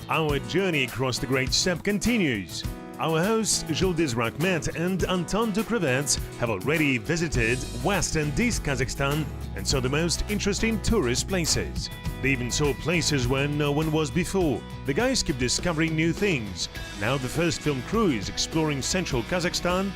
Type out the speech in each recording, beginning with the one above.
Our journey across the Great Steppe continues. Our hosts Zhuldyz and Antoine have already visited West and East Kazakhstan and saw the most interesting tourist places. They even saw places where no one was before. The guys keep discovering new things. Now the first film crew is exploring central Kazakhstan,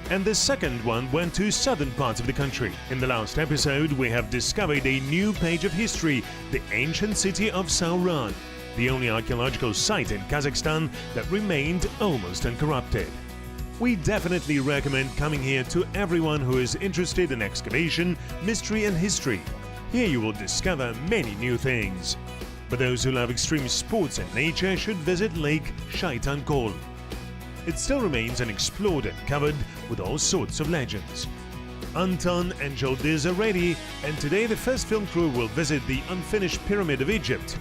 and the second one went to southern parts of the country. In the last episode, we have discovered a new page of history, the ancient city of Sauran, the only archaeological site in Kazakhstan that remained almost uncorrupted. We definitely recommend coming here to everyone who is interested in excavation, mystery and history. Here you will discover many new things. But those who love extreme sports and nature should visit Lake Shaitan-Kol. It still remains unexplored and covered with all sorts of legends. Anton and Zhuldyz are ready, and today the first film crew will visit the unfinished Pyramid of Egypt.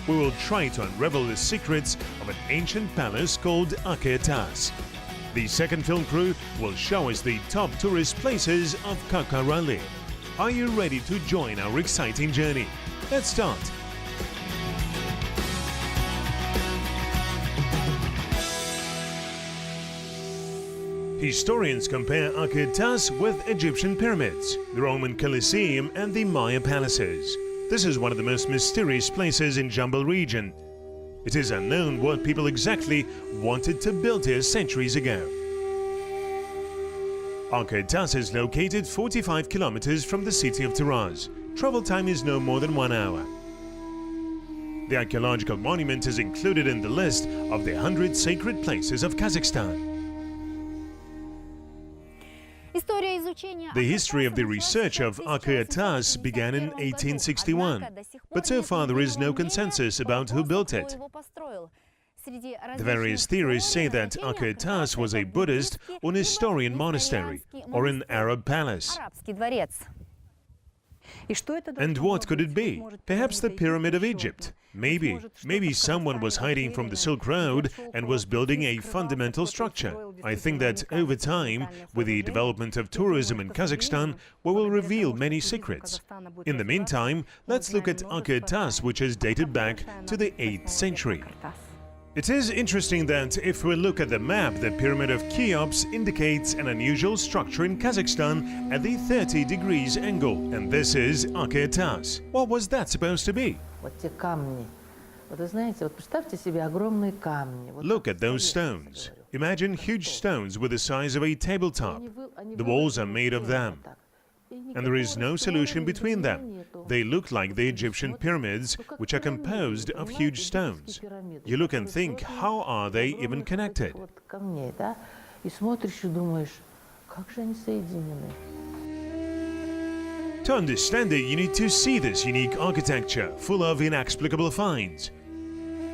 We will try to unravel the secrets of an ancient palace called Akhir-Tas. The second film crew will show us the top tourist places of Kakharali. Are you ready to join our exciting journey? Let's start! Historians compare Akhir-Tas with Egyptian pyramids, the Roman Colosseum and the Maya palaces. This is one of the most mysterious places in Jambal region. It is unknown what people exactly wanted to build here centuries ago. Akhir-Tas is located 45 kilometers from the city of Taraz. Travel time is no more than 1 hour. The archaeological monument is included in the list of the 100 sacred places of Kazakhstan. The history of the research of Akhir-Tas began in 1861, but so far there is no consensus about who built it. The various theorists say that Akhir-Tas was a Buddhist or Nestorian monastery or an Arab palace. And what could it be? Perhaps the Pyramid of Egypt? Maybe someone was hiding from the Silk Road and was building a fundamental structure. I think that over time, with the development of tourism in Kazakhstan, we will reveal many secrets. In the meantime, let's look at Akhir-Tas, which is dated back to the 8th century. It is interesting that if we look at the map, the Pyramid of Cheops indicates an unusual structure in Kazakhstan at the 30 degrees angle, and this is Akhir-Tas. What was that supposed to be? Look at those stones. Imagine huge stones with the size of a tabletop. The walls are made of them. And there is no solution between them. They look like the Egyptian pyramids, which are composed of huge stones. You look and think, how are they even connected? To understand it, you need to see this unique architecture, full of inexplicable finds.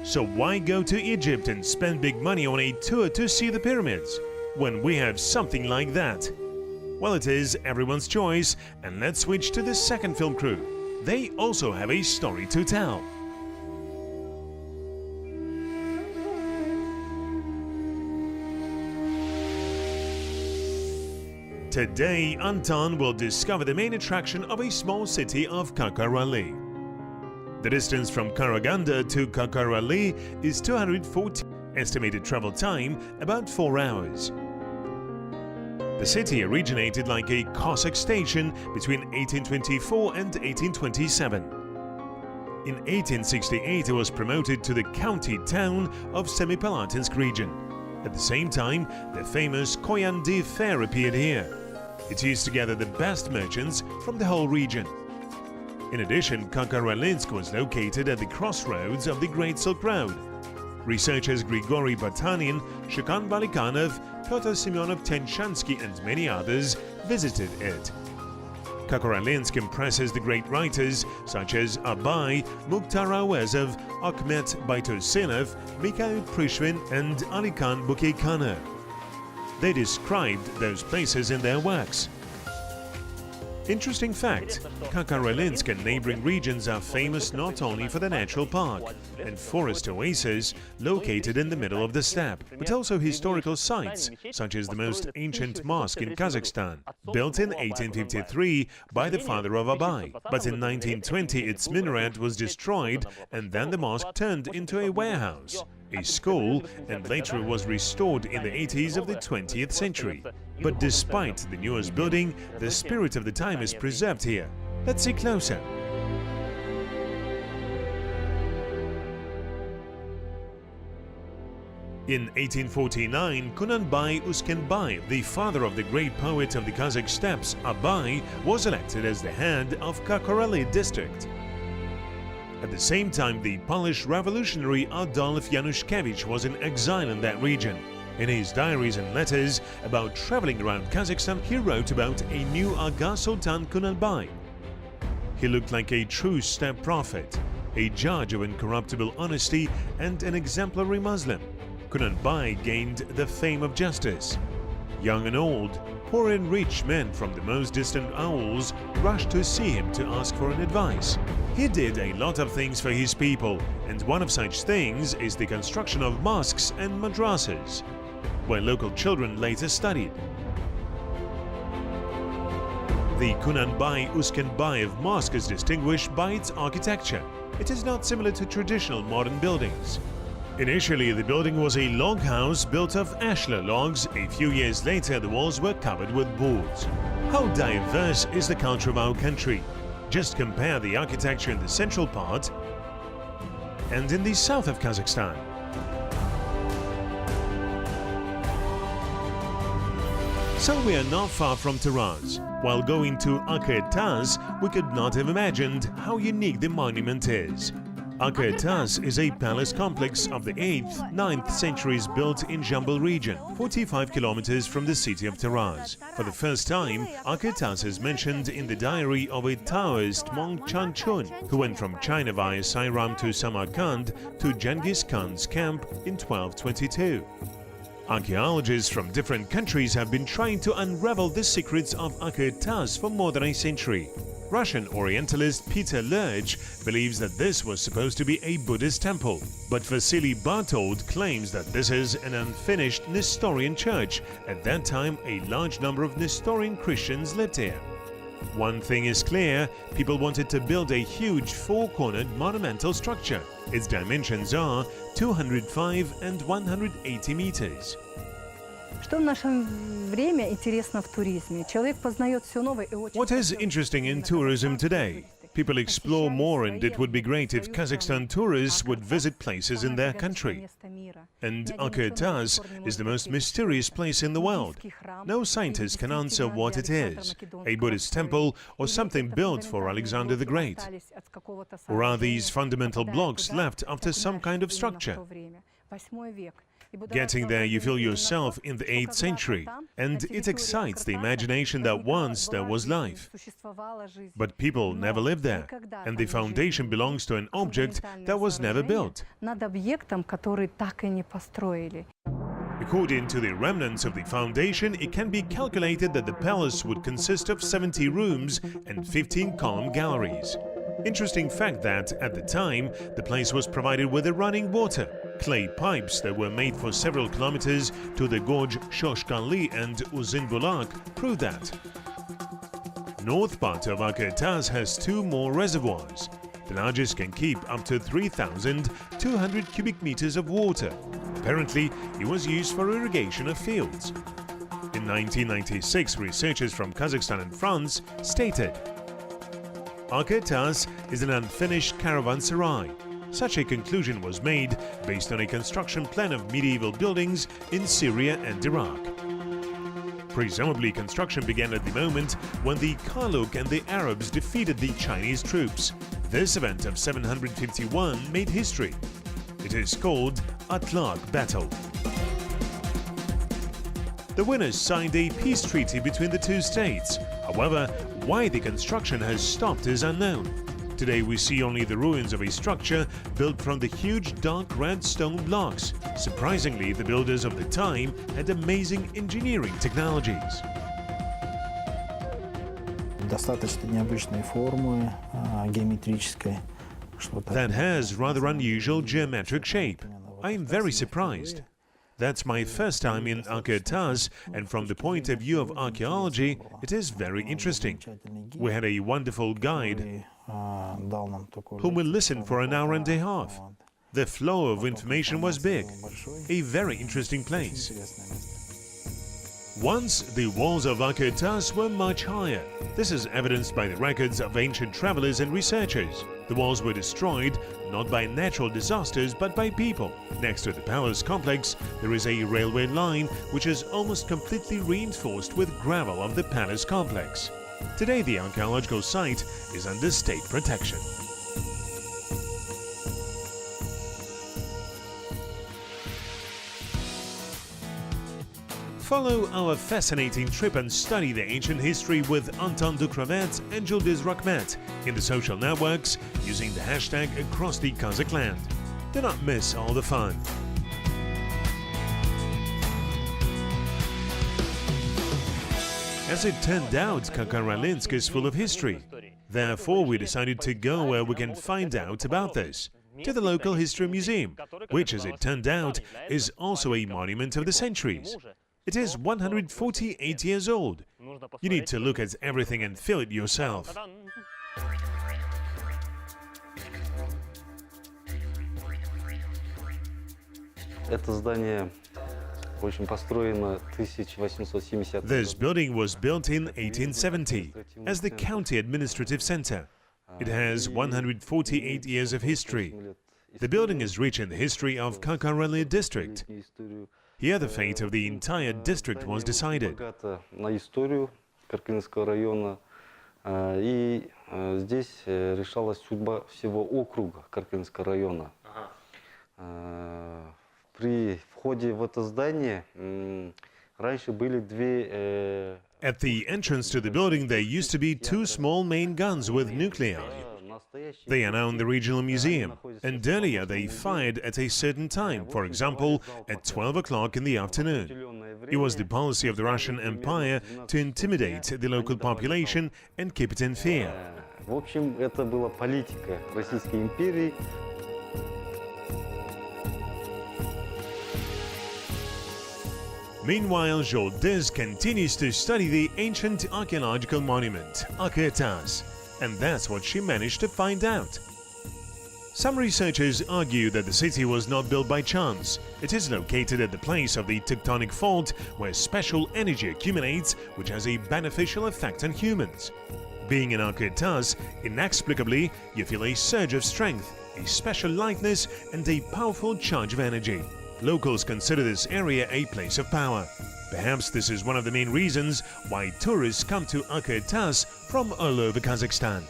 So why go to Egypt and spend big money on a tour to see the pyramids, when we have something like that? Well, it is everyone's choice, and let's switch to the second film crew. They also have a story to tell. Today, Anton will discover the main attraction of a small city of Kakharali. The distance from Karaganda to Kakharali is 240, estimated travel time about 4 hours. The city originated like a Cossack station between 1824 and 1827. In 1868 it was promoted to the county town of Semipalatinsk region. At the same time, the famous Koyandi fair appeared here. It used to gather the best merchants from the whole region. In addition, Kakharalinsky was located at the crossroads of the Great Silk Road. Researchers Grigory Batanin, Shakan Balikanov, Pyotr Semyonov-Tenchansky and many others visited it. Kakharalinsky impresses the great writers such as Abai, Mukhtar Awezov, Akhmet Baitosinov, Mikhail Prishvin and Alikan Bukhaykhanov. They described those places in their works. Interesting fact, Kakaralinsk and neighboring regions are famous not only for the natural park and forest oasis located in the middle of the steppe, but also historical sites, such as the most ancient mosque in Kazakhstan, built in 1853 by the father of Abai. But in 1920 its minaret was destroyed and then the mosque turned into a warehouse, a school, and later was restored in the 80s of the 20th century. But despite the newest building, the spirit of the time is preserved here. Let's see closer. In 1849, Kunanbay Uskenbayev, the father of the great poet of the Kazakh steppes, Abai, was elected as the head of Kakorali district. At the same time, the Polish revolutionary Adolf Januszkiewicz was in exile in that region. In his diaries and letters about traveling around Kazakhstan, he wrote about a new Aga Sultan Kunanbay. He looked like a true steppe prophet, a judge of incorruptible honesty and an exemplary Muslim. Kunanbay gained the fame of justice. Young and old, poor and rich men from the most distant auls rushed to see him to ask for an advice. He did a lot of things for his people, and one of such things is the construction of mosques and madrasas, where local children later studied. The Kunanbay Uskenbayev Mosque is distinguished by its architecture. It is not similar to traditional modern buildings. Initially, the building was a log house built of ashlar logs. A few years later, the walls were covered with boards. How diverse is the culture of our country? Just compare the architecture in the central part and in the south of Kazakhstan. So we are not far from Taraz. While going to Aka-Taz, we could not have imagined how unique the monument is. Aka-Taz is a palace complex of the 8th, 9th centuries built in Jambal region, 45 kilometers from the city of Taraz. For the first time, Aka-Taz is mentioned in the diary of a Taoist monk Chan Chun, who went from China via Sairam to Samarkand to Genghis Khan's camp in 1222. Archaeologists from different countries have been trying to unravel the secrets of Aka-Taz for more than a century. Russian Orientalist Peter Lerch believes that this was supposed to be a Buddhist temple, but Vasily Bartold claims that this is an unfinished Nestorian church. At that time, a large number of Nestorian Christians lived here. One thing is clear, people wanted to build a huge four-cornered monumental structure. Its dimensions are 205 and 180 meters. What is interesting in tourism today? People explore more, and it would be great if Kazakhstan tourists would visit places in their country. And Aka-Taz is the most mysterious place in the world. No scientist can answer what it is, a Buddhist temple or something built for Alexander the Great. Or are these fundamental blocks left after some kind of structure? Getting there, you feel yourself in the 8th century, and it excites the imagination that once there was life. But people never lived there, and the foundation belongs to an object that was never built. According to the remnants of the foundation, it can be calculated that the palace would consist of 70 rooms and 15 column galleries. Interesting fact that, at the time, the place was provided with a running water. Clay pipes that were made for several kilometers to the gorge Shoshkanli and Uzunbulak prove that. North part of Aka-Taz has 2 more reservoirs. The largest can keep up to 3,200 cubic meters of water. Apparently, it was used for irrigation of fields. In 1996, researchers from Kazakhstan and France stated, Aka-Taz is an unfinished caravanserai. Such a conclusion was made based on a construction plan of medieval buildings in Syria and Iraq. Presumably, construction began at the moment when the Karluk and the Arabs defeated the Chinese troops. This event of 751 made history. It is called Atlaq Battle. The winners signed a peace treaty between the two states. However, why the construction has stopped is unknown. Today we see only the ruins of a structure built from the huge dark red stone blocks. Surprisingly, the builders of the time had amazing engineering technologies. достаточно необычной формы, геометрической. That has rather unusual geometric shape. I am very surprised. That's my first time in Akhir-Tas, and from the point of view of archaeology, it is very interesting. We had a wonderful guide whom we listened for an hour and a half. The flow of information was big. A very interesting place. Once, the walls of Akhir-Tas were much higher. This is evidenced by the records of ancient travelers and researchers. The walls were destroyed not by natural disasters but by people. Next to the palace complex, there is a railway line which is almost completely reinforced with gravel of the palace complex. Today, the archaeological site is under state protection. Follow our fascinating trip and study the ancient history with Anton and Zhuldyz in the social networks using the hashtag acrossthekazakhland. Do not miss all the fun. As it turned out, Kakaralinsk is full of history. Therefore, we decided to go where we can find out about this, to the local history museum, which, as it turned out, is also a monument of the centuries. It is 148 years old. You need to look at everything and feel it yourself. This building was built in 1870 as the county administrative center. It has 148 years of history. The building is rich in the history of Kakarali district. Here the fate of the entire district was decided. At the entrance to the building there used to be two small main guns with nuclei. They are now in the regional museum, and earlier they fired at a certain time, for example, at 12 o'clock in the afternoon. It was the policy of the Russian Empire to intimidate the local population and keep it in fear. Meanwhile, Zhuldyz continues to study the ancient archaeological monument, Akhir-Tas. And that's what she managed to find out. Some researchers argue that the city was not built by chance. It is located at the place of the tectonic fault where special energy accumulates, which has a beneficial effect on humans. Being in Akhir-Tas, inexplicably, you feel a surge of strength, a special lightness, and a powerful charge of energy. Locals consider this area a place of power. Perhaps this is one of the main reasons why tourists come to Akhir-Tas from all over Kazakhstan.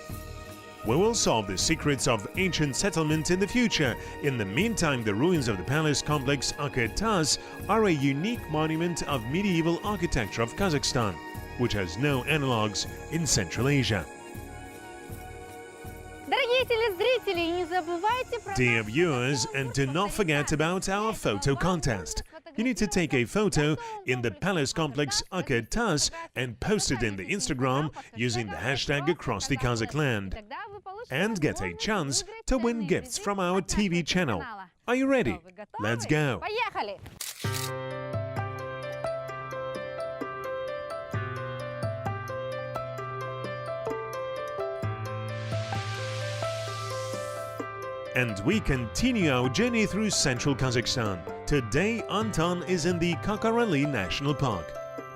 We will solve the secrets of ancient settlement in the future. In the meantime, the ruins of the palace complex Akhir-Tas are a unique monument of medieval architecture of Kazakhstan, which has no analogues in Central Asia. Dear viewers, and do not forget about our photo contest. You need to take a photo in the palace complex Akhir-Tas and post it in the Instagram using the hashtag acrossthekazakhland and get a chance to win gifts from our TV channel. Are you ready? Let's go! And we continue our journey through central Kazakhstan. Today, Anton is in the Kakarali National Park.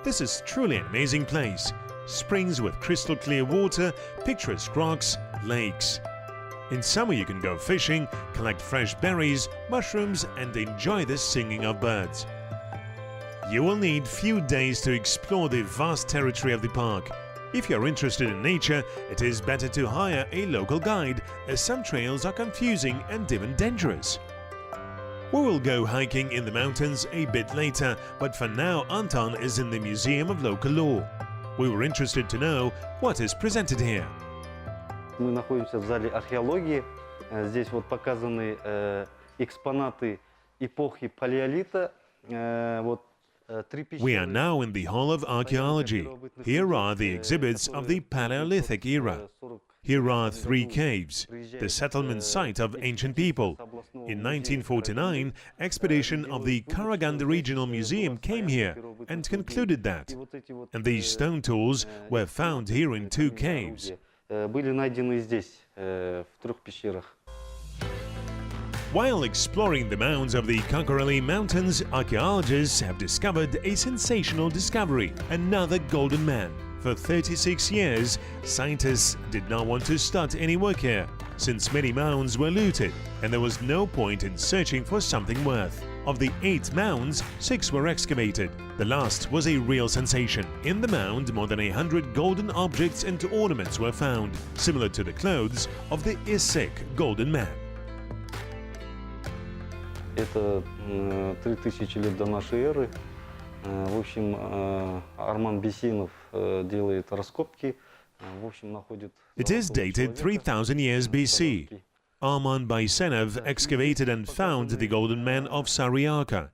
This is truly an amazing place. Springs with crystal clear water, picturesque rocks, lakes. In summer you can go fishing, collect fresh berries, mushrooms and enjoy the singing of birds. You will need few days to explore the vast territory of the park. If you're interested in nature, it is better to hire a local guide, as some trails are confusing and even dangerous. We will go hiking in the mountains a bit later, but for now Anton is in the Museum of Local Law. We were interested to know what is presented here. Мы находимся в зале археологии. Здесь вот показаны экспонаты эпохи палеолита. Вот We are now in the Hall of Archaeology. Here are the exhibits of the Paleolithic era. Here are 3 caves, the settlement site of ancient people. In 1949, expedition of the Karaganda Regional Museum came here and concluded that. And these stone tools were found here in 2 caves. While exploring the mounds of the Kakareli Mountains, archaeologists have discovered a sensational discovery, another golden man. For 36 years, scientists did not want to start any work here, since many mounds were looted, and there was no point in searching for something worth. Of the 8 mounds, 6 were excavated. The last was a real sensation. In the mound, more than 100 golden objects and ornaments were found, similar to the clothes of the Issyk golden man. Это 3000 лет до нашей эры. В общем, Арман Бесинов делает раскопки. В общем, находит... It is dated 3000 years BC. Arman Baisenov excavated and found the golden man of Saryaka.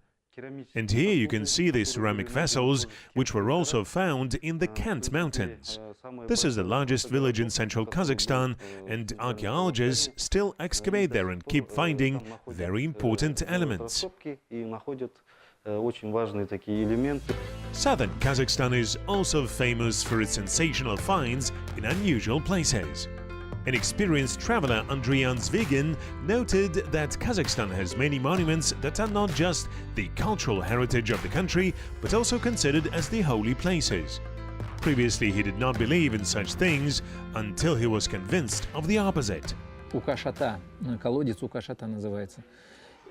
And here you can see the ceramic vessels, which were also found in the Kent Mountains. This is the largest village in central Kazakhstan, and archaeologists still excavate there and keep finding very important elements. Southern Kazakhstan is also famous for its sensational finds in unusual places. An experienced traveler, Andrian Zvigin, noted that Kazakhstan has many monuments that are not just the cultural heritage of the country, but also considered as the holy places. Previously, he did not believe in such things until he was convinced of the opposite. Колодец Укашата называется.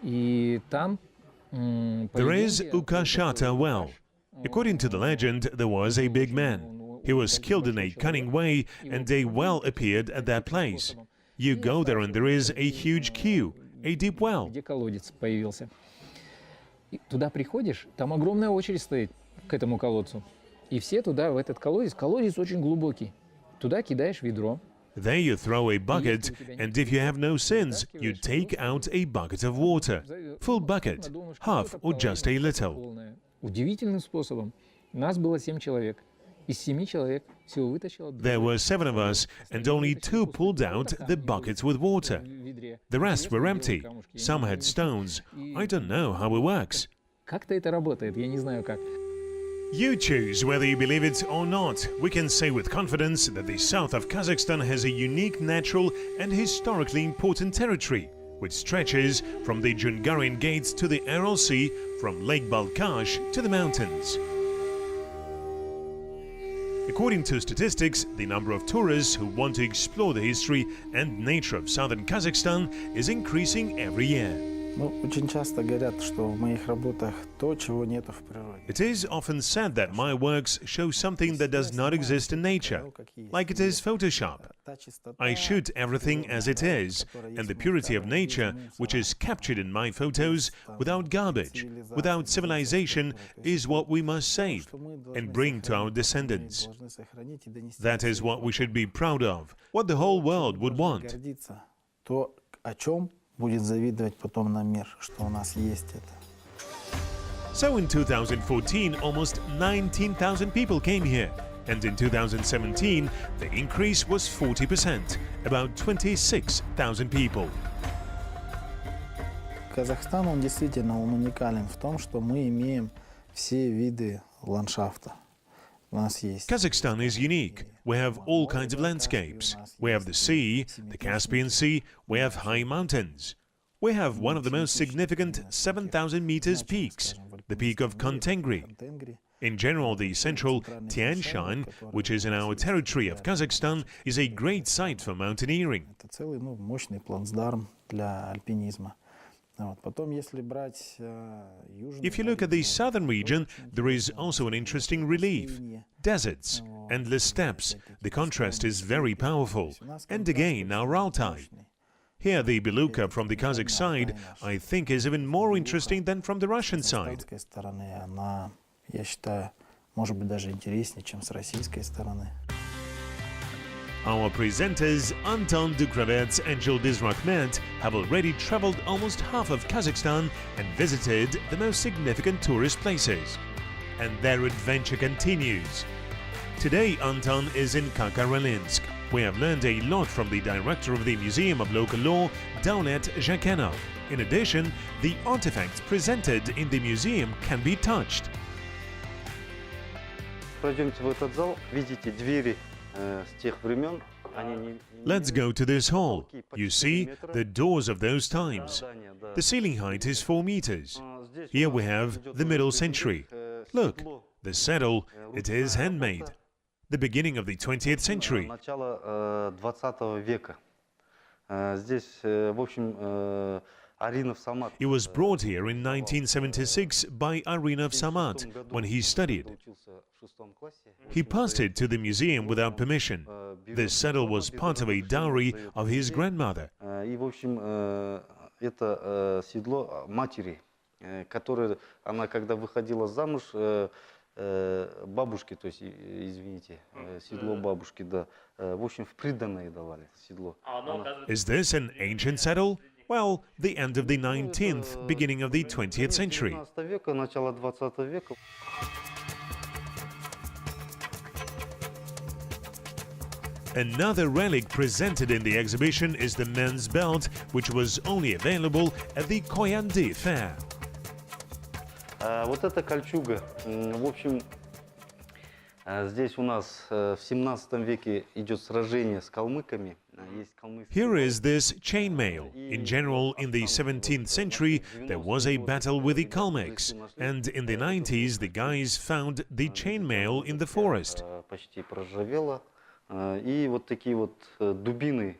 И там There is Ukashata well. According to the legend, there was a big man. He was killed in a cunning way, and a well appeared at that place. You go there and there is a huge queue, a deep well. Где колодец появился. Туда приходишь, там огромная очередь стоит к этому колодцу. И все туда, в этот колодец. Колодец очень глубокий. Туда кидаешь ведро. There you throw a bucket, and if you have no sins, you take out a bucket of water. Full bucket, half or just a little. Удивительным способом. Нас было 7 человек. Из 7 человек всего вытащило... There were 7 of us, and only 2 pulled out the buckets with water. The rest were empty. Some had stones. I don't know how it works. Как-то это работает, я не знаю как. You choose whether you believe it or not. We can say with confidence that the south of Kazakhstan has a unique natural and historically important territory, which stretches from the Jungarian Gates to the Aral Sea, from Lake Balkhash to the mountains. According to statistics, the number of tourists who want to explore the history and nature of southern Kazakhstan is increasing every year. Очень часто говорят, что в моих работах то, чего нету в природе. It is often said that my works show something that does not exist in nature, like it is Photoshop. I shoot everything as it is, and the purity of nature, which is captured in my photos, without garbage, without civilization, is what we must save and bring to our descendants. That is what we should be proud of, what the whole world would want. То, о чем будет завидовать потом нам мир, что у нас есть это. So in 2014, almost 19,000 people came here, and in 2017, the increase was 40%, about 26,000 people. Казахстан, он действительно уникален в том, что мы имеем все виды ландшафта. У нас есть. Kazakhstan is unique. We have all kinds of landscapes. We have the sea, the Caspian Sea, we have high mountains. We have one of the most significant 7,000 meters peaks, the peak of Kontengri. In general, the central Tian Shan, which is in our territory of Kazakhstan, is a great site for mountaineering. Это целый, мощный плацдарм для альпинизма. If you look at the southern region, there is also an interesting relief. Deserts, endless steppes, the contrast is very powerful. And again, our Altai. Here, the Beluga from the Kazakh side, I think, is even more interesting than from the Russian side. Я считаю, может быть, даже интереснее, чем с российской стороны. Our presenters, Anton Dukravets and Zhuldyz have already traveled almost half of Kazakhstan and visited the most significant tourist places. and their adventure continues. Today, Anton is in Kakaralinsk. We have learned a lot from the director of the Museum of Local Law, Daulet Zhakanov. In addition, the artifacts presented in the museum can be touched. Пройдемте в этот зал, видите двери с тех времен. Let's go to this hall. You see the doors of those times. The ceiling height is 4 meters. Here we have the middle century. Look, the saddle, it is handmade. The beginning of the 20th century. Начало 20 века. Здесь, в общем, Arinov Samat. It was brought here in 1976 by Arinov Samat when he studied. He passed it to the museum without permission. This saddle was part of a dowry of his grandmother. И, в общем, это седло матери, которое она, когда выходила замуж, бабушке, то есть, извините, седло бабушки, да, в общем, в приданое давали седло. Is this an ancient saddle? Well, the end of the 19th, beginning of the 20th century. 19 века, начало 20 века. Another relic presented in the exhibition is the men's belt, which was only available at the Koyandi fair. Вот эта кольчуга, в общем, здесь у нас в 17 веке идет сражение с калмыками. Here is this chainmail. In general, in the 17th century, there was a battle with the Kalmyks, and in the 90s, the guys found the chainmail in the forest. Почти проржавело. И вот такие вот дубины.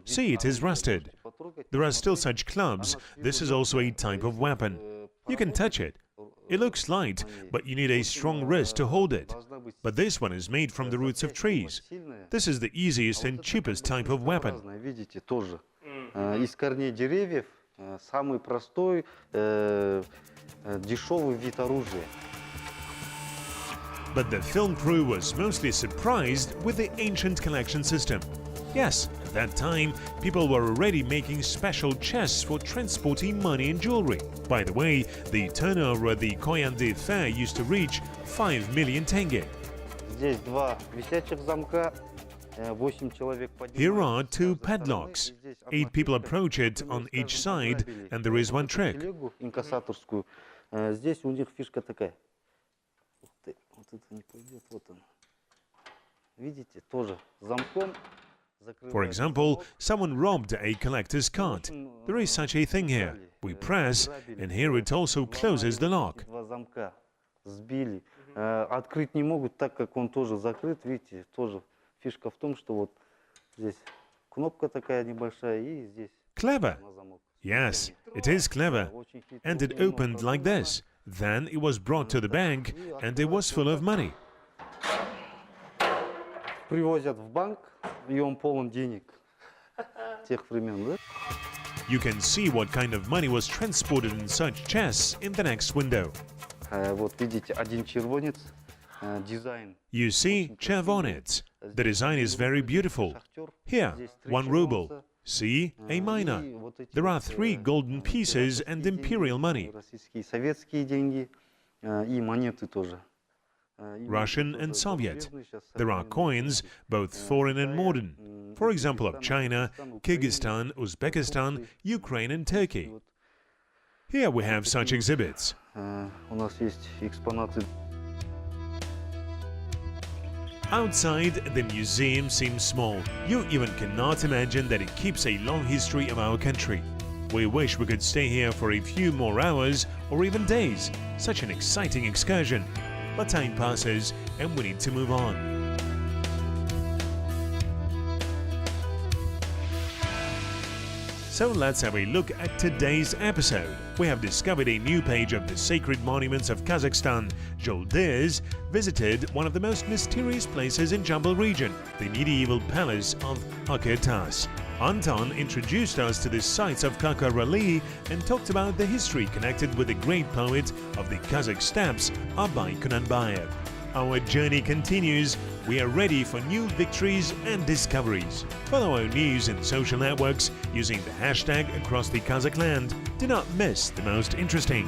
See, it is rusted. There are still such clubs. This is also a type of weapon. You can touch it. It looks light, but you need a strong wrist to hold it. But this one is made from the roots of trees. This is the easiest and cheapest type of weapon. Видите, тоже. Из корней деревьев самый простой, дешевый вид оружия. But the film crew was mostly surprised with the ancient collection system. Yes, at that time, people were already making special chests for transporting money and jewelry. By the way, the turnover at the Koyandi fair used to reach 5 million tenge. Здесь два висячих замка, 8 человек поднимают. Here are 2 padlocks. 8 people approach it on each side, and there is one trick. Инкассаторскую. Здесь у них фишка такая. Вот это не пойдет, вот он. Видите, тоже замком. For example, someone robbed a collector's cart. There is such a thing here. We press, and here it also closes the lock. Два замка сбили. Открыть не могут, так как он тоже закрыт. Видите, тоже фишка в том, что вот здесь кнопка такая небольшая и здесь. Clever. Yes, it is clever. And it opened like this. Then it was brought to the bank, and it was full of money. Привозят в банк, и он полон денег тех времен, да? You can see what kind of money was transported in such chests in the next window. Вот видите, один червонец, дизайн. You see, chervonets. The design is very beautiful. Here, 1 ruble. See, a mina. There are 3 golden pieces and imperial money. Российские, советские деньги и монеты тоже. Russian and Soviet. There are coins, both foreign and modern. For example, of China, Kyrgyzstan, Uzbekistan, Ukraine and Turkey. Here we have such exhibits. У нас есть экспонаты. Outside, the museum seems small. You even cannot imagine that it keeps a long history of our country. We wish we could stay here for a few more hours or even days. Such an exciting excursion. But time passes and we need to move on. So let's have a look at today's episode. We have discovered a new page of the sacred monuments of Kazakhstan. Zhuldyz visited one of the most mysterious places in Jambal region, the medieval palace of Akhirtas. Anton introduced us to the sites of Kakarali and talked about the history connected with the great poet of the Kazakh steppes, Abay Kunanbayev. Our journey continues. We are ready for new victories and discoveries. Follow our news and social networks using the hashtag acrossthekazakhland. Do not miss the most interesting.